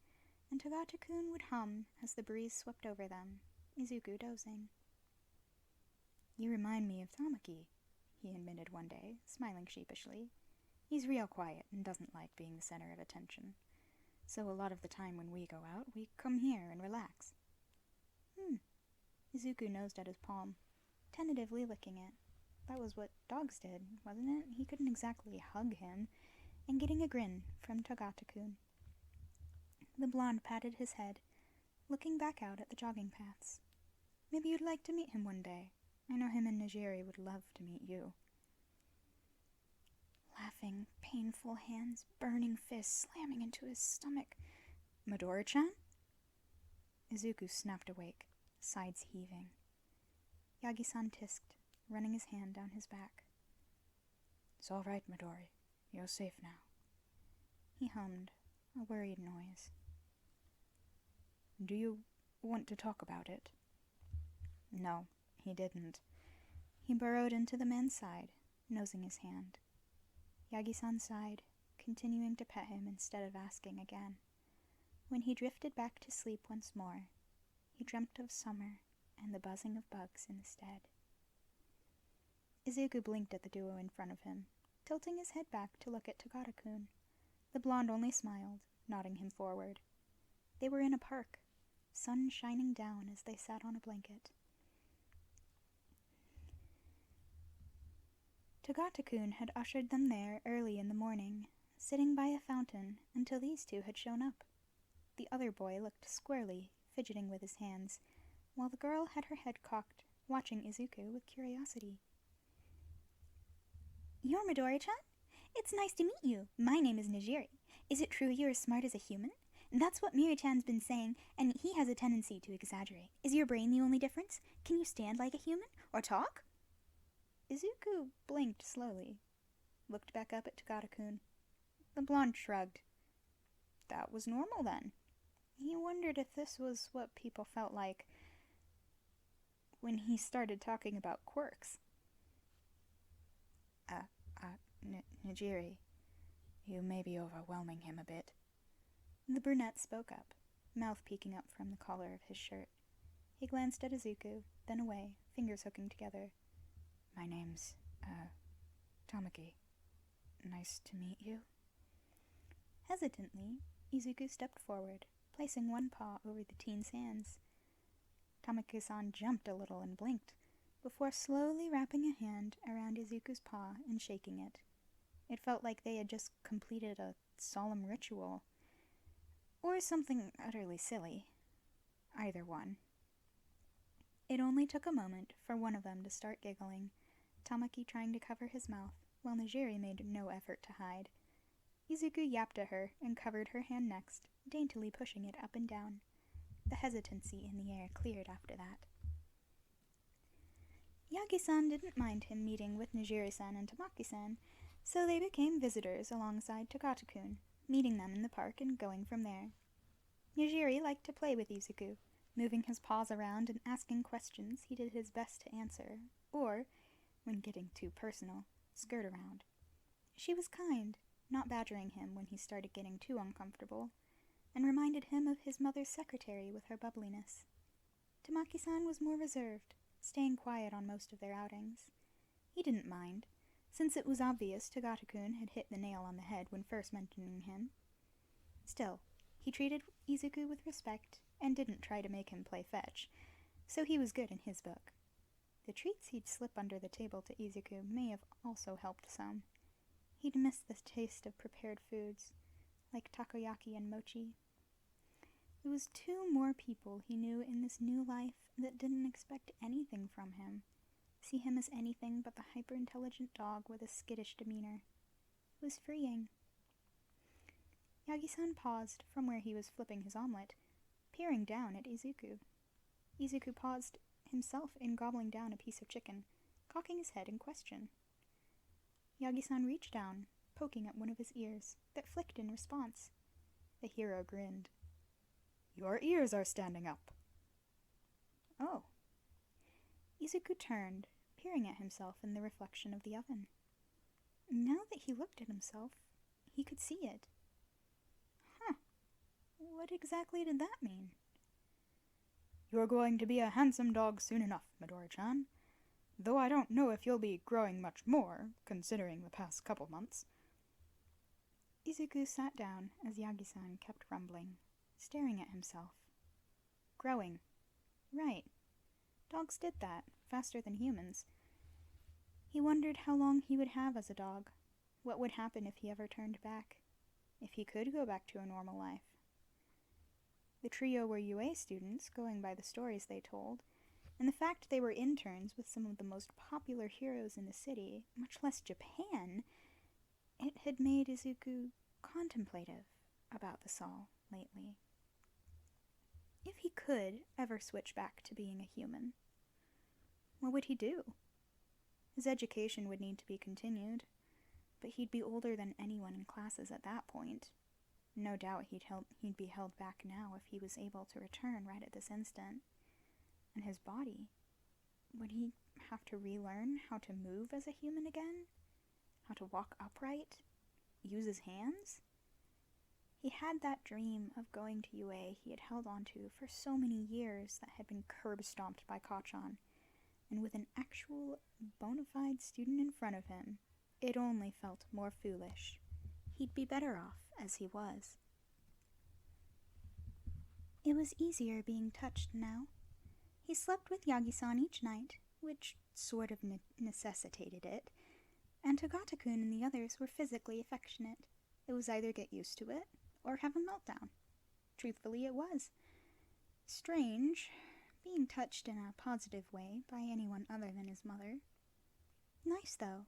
and Togata-kun would hum as the breeze swept over them, Izuku dozing. "You remind me of Tamaki," he admitted one day, smiling sheepishly. "He's real quiet and doesn't like being the center of attention. So a lot of the time when we go out, we come here and relax." Izuku nosed at his palm, tentatively licking it. That was what dogs did, wasn't it? He couldn't exactly hug him, and getting a grin from Togata-kun. The blonde patted his head, looking back out at the jogging paths. "Maybe you'd like to meet him one day. I know him and Nijiri would love to meet you." Laughing, painful hands, burning fists slamming into his stomach. "Midori-chan?" Izuku snapped awake, sides heaving. Yagi-san tisked, running his hand down his back. "It's all right, Midori. You're safe now." He hummed, a worried noise. "Do you want to talk about it?" No, he didn't. He burrowed into the man's side, nosing his hand. Yagi-san sighed, continuing to pet him instead of asking again. When he drifted back to sleep once more, he dreamt of summer and the buzzing of bugs instead. Izuku blinked at the duo in front of him, tilting his head back to look at Togata-kun. The blonde only smiled, nodding him forward. They were in a park, sun shining down as they sat on a blanket. Togata-kun had ushered them there early in the morning, sitting by a fountain until these two had shown up. The other boy looked squarely, fidgeting with his hands, while the girl had her head cocked, watching Izuku with curiosity. "You're Midori-chan? It's nice to meet you. My name is Nijiri. Is it true you're as smart as a human? That's what Miri-chan's been saying, and he has a tendency to exaggerate. Is your brain the only difference? Can you stand like a human? Or talk?" Izuku blinked slowly, looked back up at Togata-kun. The blonde shrugged. That was normal then. He wondered if this was what people felt like when he started talking about quirks. Nijiri, you may be overwhelming him a bit." The brunette spoke up, mouth peeking up from the collar of his shirt. He glanced at Izuku, then away, fingers hooking together. "My name's, Tamaki." Nice to meet you. Hesitantly, Izuku stepped forward, placing one paw over the teen's hands. Tamaki-san jumped a little and blinked, before slowly wrapping a hand around Izuku's paw and shaking it. It felt like they had just completed a solemn ritual. Or something utterly silly. Either one. It only took a moment for one of them to start giggling, Tamaki trying to cover his mouth, while Nejire made no effort to hide. Izuku yapped at her and covered her hand next, daintily pushing it up and down. The hesitancy in the air cleared after that. Yagi-san didn't mind him meeting with Nejire-san and Tamaki-san, so they became visitors alongside Takata-kun, meeting them in the park and going from there. Nejire liked to play with Izuku, moving his paws around and asking questions he did his best to answer, or, when getting too personal, skirt around. She was kind, not badgering him when he started getting too uncomfortable, and reminded him of his mother's secretary with her bubbliness. Tamaki-san was more reserved, staying quiet on most of their outings. He didn't mind, since it was obvious Takata-kun had hit the nail on the head when first mentioning him. Still, he treated Izuku with respect and didn't try to make him play fetch, so he was good in his book. The treats he'd slip under the table to Izuku may have also helped some. He'd missed the taste of prepared foods, like takoyaki and mochi. It was two more people he knew in this new life that didn't expect anything from him, see him as anything but the hyper-intelligent dog with a skittish demeanor. It was freeing. Yagi-san paused from where he was flipping his omelet, peering down at Izuku. Izuku paused himself in gobbling down a piece of chicken, cocking his head in question. Yagi-san reached down, poking at one of his ears, that flicked in response. The hero grinned. "Your ears are standing up." "Oh." Izuku turned, peering at himself in the reflection of the oven. Now that he looked at himself, he could see it. Huh. What exactly did that mean? "You're going to be a handsome dog soon enough, Midori-chan. Though I don't know if you'll be growing much more, considering the past couple months." Izuku sat down as Yagi-san kept rumbling, staring at himself. Growing. Right. Dogs did that, faster than humans. He wondered how long he would have as a dog, what would happen if he ever turned back, if he could go back to a normal life. The trio were UA students, going by the stories they told, and the fact they were interns with some of the most popular heroes in the city, much less Japan, it had made Izuku contemplative about this all lately. If he could ever switch back to being a human, what would he do? His education would need to be continued, but he'd be older than anyone in classes at that point. No doubt he'd be held back now if he was able to return right at this instant. And his body, would he have to relearn how to move as a human again? How to walk upright? Use his hands? He had that dream of going to UA he had held on to for so many years that had been curb-stomped by Kachan, and with an actual bona fide student in front of him, it only felt more foolish. He'd be better off as he was. It was easier being touched now. He slept with Yagi-san each night, which sort of necessitated it, and Takata-kun and the others were physically affectionate. It was either get used to it, or have a meltdown. Truthfully, it was. Strange, being touched in a positive way by anyone other than his mother. Nice, though.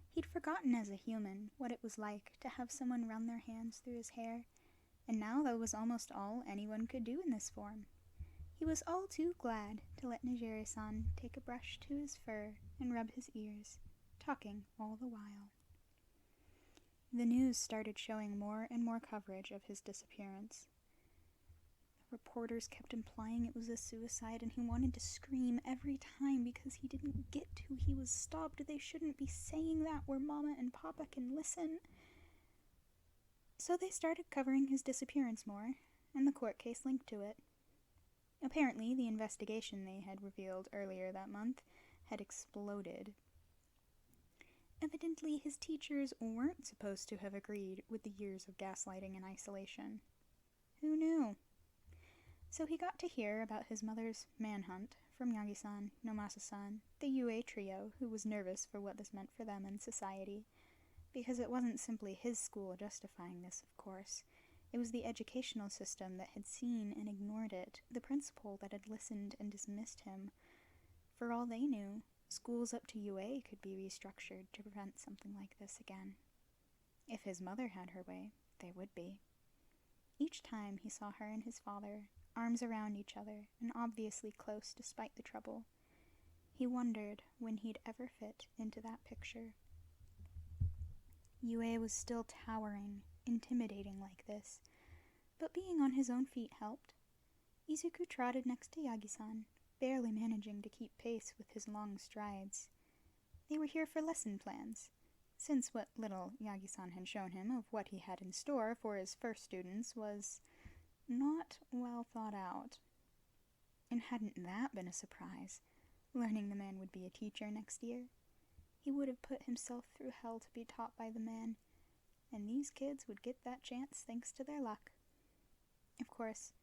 He'd forgotten as a human what it was like to have someone run their hands through his hair, and now that was almost all anyone could do in this form. He was all too glad to let Nejire-san take a brush to his fur and rub his ears, talking all the while. The news started showing more and more coverage of his disappearance. The reporters kept implying it was a suicide, and he wanted to scream every time because he didn't get to. He was stopped. They shouldn't be saying that where Mama and Papa can listen. So they started covering his disappearance more, and the court case linked to it. Apparently, the investigation they had revealed earlier that month had exploded. Evidently, his teachers weren't supposed to have agreed with the years of gaslighting and isolation. Who knew? So he got to hear about his mother's manhunt from Yagi-san, Nomasa-san, the UA trio, who was nervous for what this meant for them in society. Because it wasn't simply his school justifying this, of course. It was the educational system that had seen and ignored it, the principal that had listened and dismissed him. For all they knew, schools up to UA could be restructured to prevent something like this again. If his mother had her way, they would be. Each time he saw her and his father, arms around each other, and obviously close despite the trouble, he wondered when he'd ever fit into that picture. UA was still towering, intimidating like this, but being on his own feet helped. Izuku trotted next to Yagi-san, barely managing to keep pace with his long strides. They were here for lesson plans, since what little Yagi-san had shown him of what he had in store for his first students was not well thought out. And hadn't that been a surprise, learning the man would be a teacher next year? He would have put himself through hell to be taught by the man, and these kids would get that chance thanks to their luck. Of course,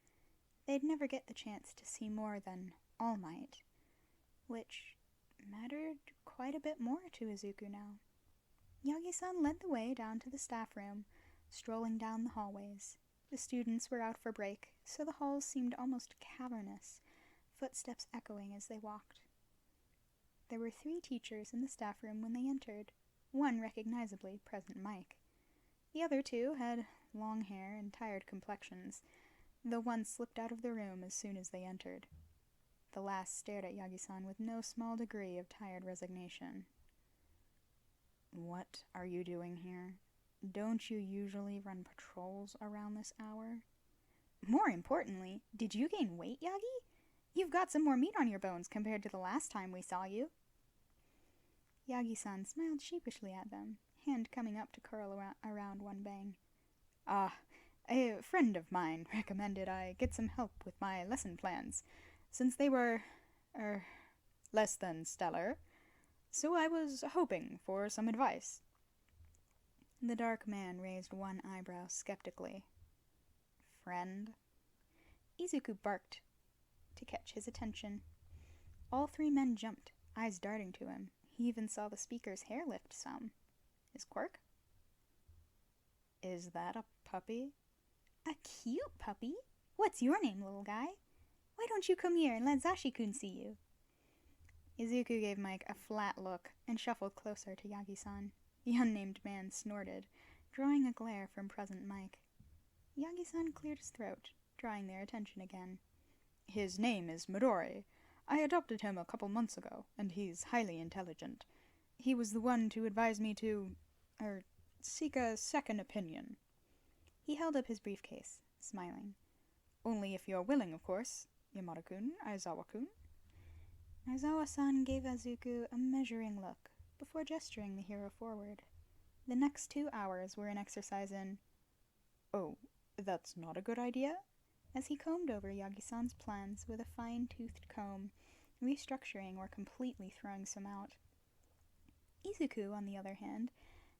they'd never get the chance to see more than All Might, which mattered quite a bit more to Izuku now. Yagi-san led the way down to the staff room, strolling down the hallways. The students were out for break, so the halls seemed almost cavernous, footsteps echoing as they walked. There were 3 teachers in the staff room when they entered, one recognizably Present Mike. The other 2 had long hair and tired complexions, though one slipped out of the room as soon as they entered. The last stared at Yagi-san with no small degree of tired resignation. "What are you doing here? Don't you usually run patrols around this hour?" "More importantly, did you gain weight, Yagi? You've got some more meat on your bones compared to the last time we saw you." Yagi-san smiled sheepishly at them, hand coming up to curl around one bang. A friend of mine recommended I get some help with my lesson plans, since they were, less than stellar, so I was hoping for some advice." The dark man raised one eyebrow skeptically. "Friend?" Izuku barked to catch his attention. All 3 men jumped, eyes darting to him. He even saw the speaker's hair lift some. His quirk? "Is that a puppy?" "A cute puppy? What's your name, little guy? Why don't you come here and let Zashi-kun see you?" Izuku gave Mike a flat look and shuffled closer to Yagi-san. The unnamed man snorted, drawing a glare from Present Mike. Yagi-san cleared his throat, drawing their attention again. "His name is Midori. I adopted him a couple months ago, and he's highly intelligent. He was the one to advise me to, seek a second opinion." He held up his briefcase, smiling. "Only if you're willing, of course, Yamada-kun, Aizawa-kun." Aizawa-san gave Izuku a measuring look before gesturing the hero forward. The next 2 hours were an exercise in, "Oh, that's not a good idea?" as he combed over Yagi-san's plans with a fine-toothed comb, restructuring or completely throwing some out. Izuku, on the other hand,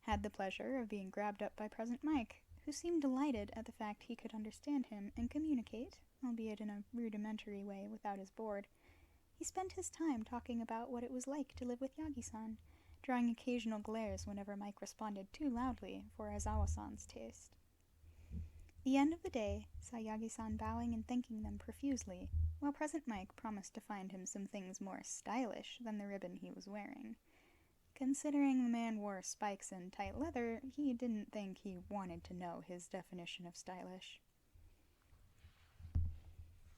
had the pleasure of being grabbed up by Present Mike, who seemed delighted at the fact he could understand him and communicate, albeit in a rudimentary way without his board. He spent his time talking about what it was like to live with Yagi-san, drawing occasional glares whenever Mike responded too loudly for Aizawa-san's taste. The end of the day saw Yagi-san bowing and thanking them profusely, while Present Mike promised to find him some things more stylish than the ribbon he was wearing. Considering the man wore spikes and tight leather, he didn't think he wanted to know his definition of stylish.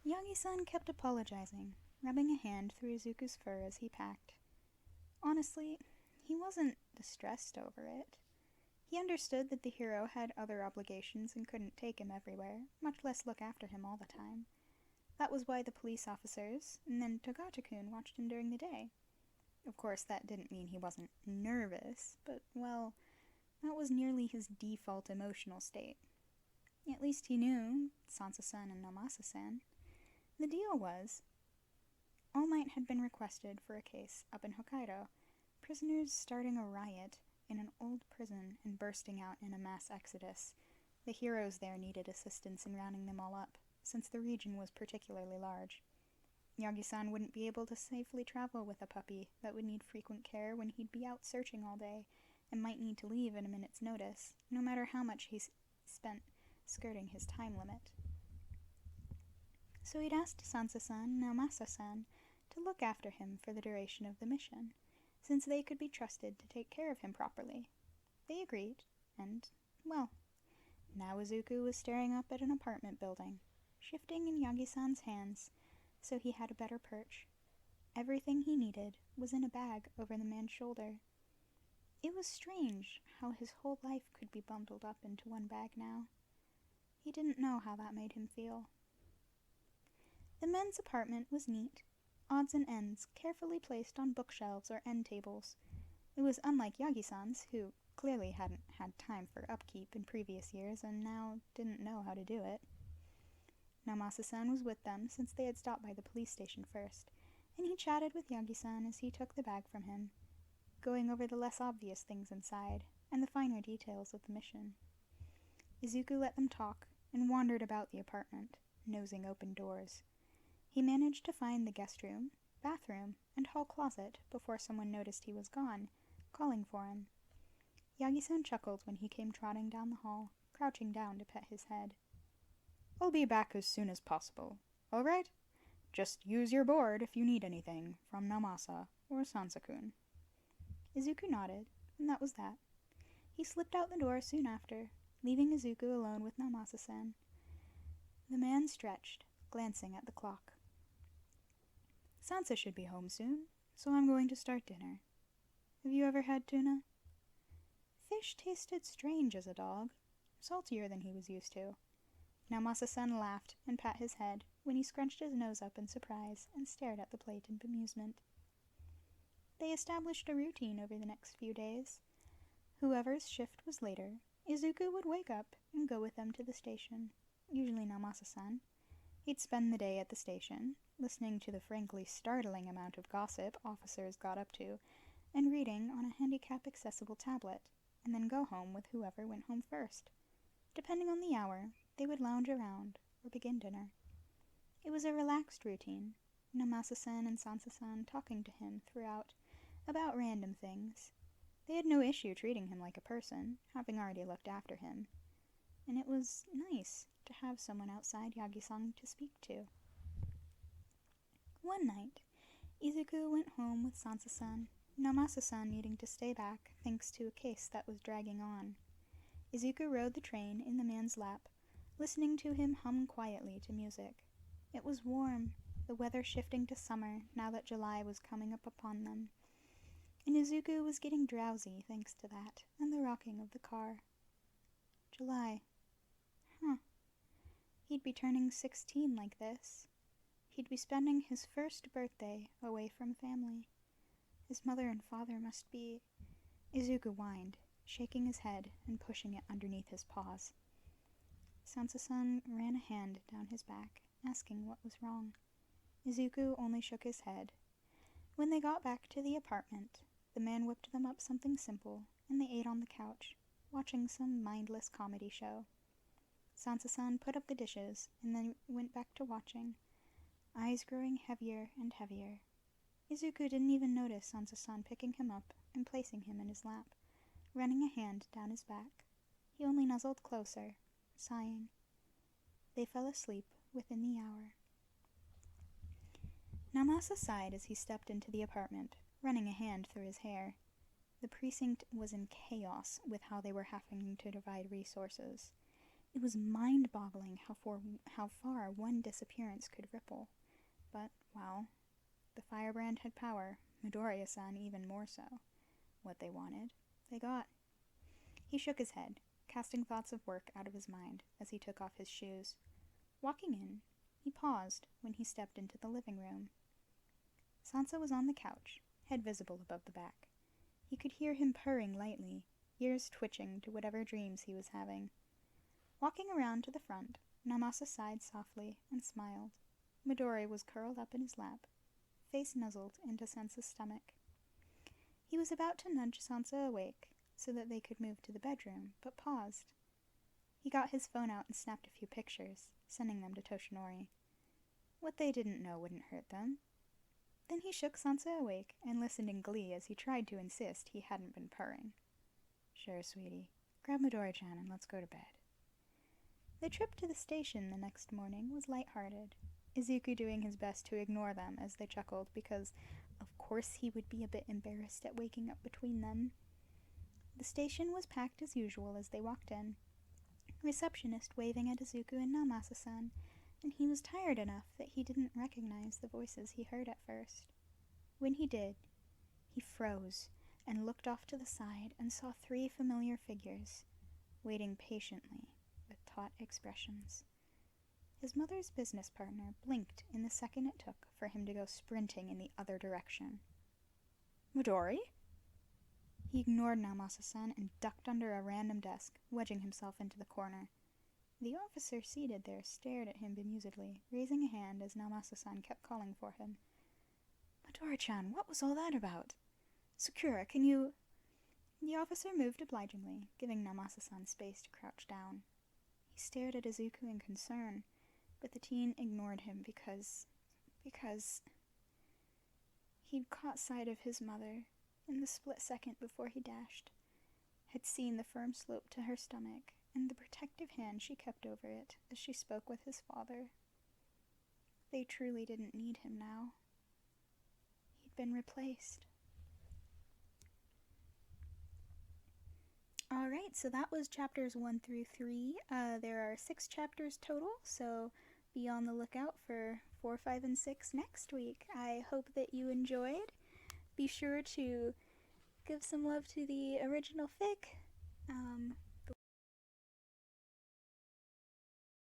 Yagi-san kept apologizing, rubbing a hand through Izuku's fur as he packed. Honestly, he wasn't distressed over it. He understood that the hero had other obligations and couldn't take him everywhere, much less look after him all the time. That was why the police officers, and then Togata-kun, watched him during the day. Of course, that didn't mean he wasn't nervous, but, well, that was nearly his default emotional state. At least he knew Sansa-san and Nomasa-san. The deal was, All Might had been requested for a case up in Hokkaido, Prisoners starting a riot in an old prison and bursting out in a mass exodus. The heroes there needed assistance in rounding them all up, since the region was particularly large. Yagi-san wouldn't be able to safely travel with a puppy that would need frequent care when he'd be out searching all day and might need to leave at a minute's notice, no matter how much he spent skirting his time limit. So he'd asked Sansa-san and Amasa-san to look after him for the duration of the mission, since they could be trusted to take care of him properly. They agreed, and, well, now Izuku was staring up at an apartment building, shifting in Yagi-san's hands, so he had a better perch. Everything he needed was in a bag over the man's shoulder. It was strange how his whole life could be bundled up into one bag now. He didn't know how that made him feel. The men's apartment was neat, odds and ends carefully placed on bookshelves or end tables. It was unlike Yagi-san's, who clearly hadn't had time for upkeep in previous years and now didn't know how to do it. Namasa-san was with them since they had stopped by the police station first, and he chatted with Yagi-san as he took the bag from him, going over the less obvious things inside and the finer details of the mission. Izuku let them talk and wandered about the apartment, nosing open doors. He managed to find the guest room, bathroom, and hall closet before someone noticed he was gone, calling for him. Yagi-san chuckled when he came trotting down the hall, crouching down to pet his head. "I'll be back as soon as possible, all right? Just use your board if you need anything from Namasa or Sansa-kun." Izuku nodded, and that was that. He slipped out the door soon after, leaving Izuku alone with Namasa-san. The man stretched, glancing at the clock. "Sansa should be home soon, so I'm going to start dinner. Have you ever had tuna?" Fish tasted strange as a dog, saltier than he was used to. Namasa-san laughed and pat his head when he scrunched his nose up in surprise and stared at the plate in bemusement. They established a routine over the next few days. Whoever's shift was later, Izuku would wake up and go with them to the station, usually Namasa-san. He'd spend the day at the station, listening to the frankly startling amount of gossip officers got up to, and reading on a handicap-accessible tablet, and then go home with whoever went home first. Depending on the hour, they would lounge around or begin dinner. It was a relaxed routine, Namasa-san and Sansa-san talking to him throughout about random things. They had no issue treating him like a person, having already looked after him. And it was nice to have someone outside Yagi-san to speak to. One night, Izuku went home with Sansa-san, Namasa-san needing to stay back thanks to a case that was dragging on. Izuku rode the train in the man's lap, listening to him hum quietly to music. It was warm, the weather shifting to summer now that July was coming up upon them, and Izuku was getting drowsy thanks to that and the rocking of the car. July. He'd be turning 16 like this. He'd be spending his first birthday away from family. His mother and father must be... Izuku whined, shaking his head and pushing it underneath his paws. Sansa-san ran a hand down his back, asking what was wrong. Izuku only shook his head. When they got back to the apartment, the man whipped them up something simple, and they ate on the couch, watching some mindless comedy show. Sansa-san put up the dishes, and then went back to watching, eyes growing heavier and heavier. Izuku didn't even notice Sansa-san picking him up and placing him in his lap, running a hand down his back. He only nuzzled closer, sighing. They fell asleep within the hour. Namasa sighed as he stepped into the apartment, running a hand through his hair. The precinct was in chaos with how they were having to divide resources. It was mind-boggling how far one disappearance could ripple. But, well, the firebrand had power, Midoriya-san even more so. What they wanted, they got. He shook his head, casting thoughts of work out of his mind as he took off his shoes. Walking in, he paused when he stepped into the living room. Sansa was on the couch, head visible above the back. He could hear him purring lightly, ears twitching to whatever dreams he was having. Walking around to the front, Namasa sighed softly and smiled. Midori was curled up in his lap, face nuzzled into Sansa's stomach. He was about to nudge Sansa awake so that they could move to the bedroom, but paused. He got his phone out and snapped a few pictures, sending them to Toshinori. What they didn't know wouldn't hurt them. Then he shook Sansa awake and listened in glee as he tried to insist he hadn't been purring. Sure, sweetie. Grab Midori-chan and let's go to bed. The trip to the station the next morning was lighthearted, Izuku doing his best to ignore them as they chuckled because, of course, he would be a bit embarrassed at waking up between them. The station was packed as usual as they walked in, receptionist waving at Izuku and Namasa-san, and he was tired enough that he didn't recognize the voices he heard at first. When he did, he froze and looked off to the side and saw 3 familiar figures, waiting patiently with taut expressions. His mother's business partner blinked in the second it took for him to go sprinting in the other direction. Midori? He ignored Namasa-san and ducked under a random desk, wedging himself into the corner. The officer seated there stared at him bemusedly, raising a hand as Namasa-san kept calling for him. Midori-chan, what was all that about? Sakura, can you... The officer moved obligingly, giving Namasa-san space to crouch down. He stared at Izuku in concern, but the teen ignored him because he'd caught sight of his mother in the split second before he dashed, had seen the firm slope to her stomach and the protective hand she kept over it as she spoke with his father. They truly didn't need him now. He'd been replaced. Alright, so that was chapters 1 through 3. There are 6 chapters total, so be on the lookout for 4, 5, and 6 next week. I hope that you enjoyed. Be sure to give some love to the original fic.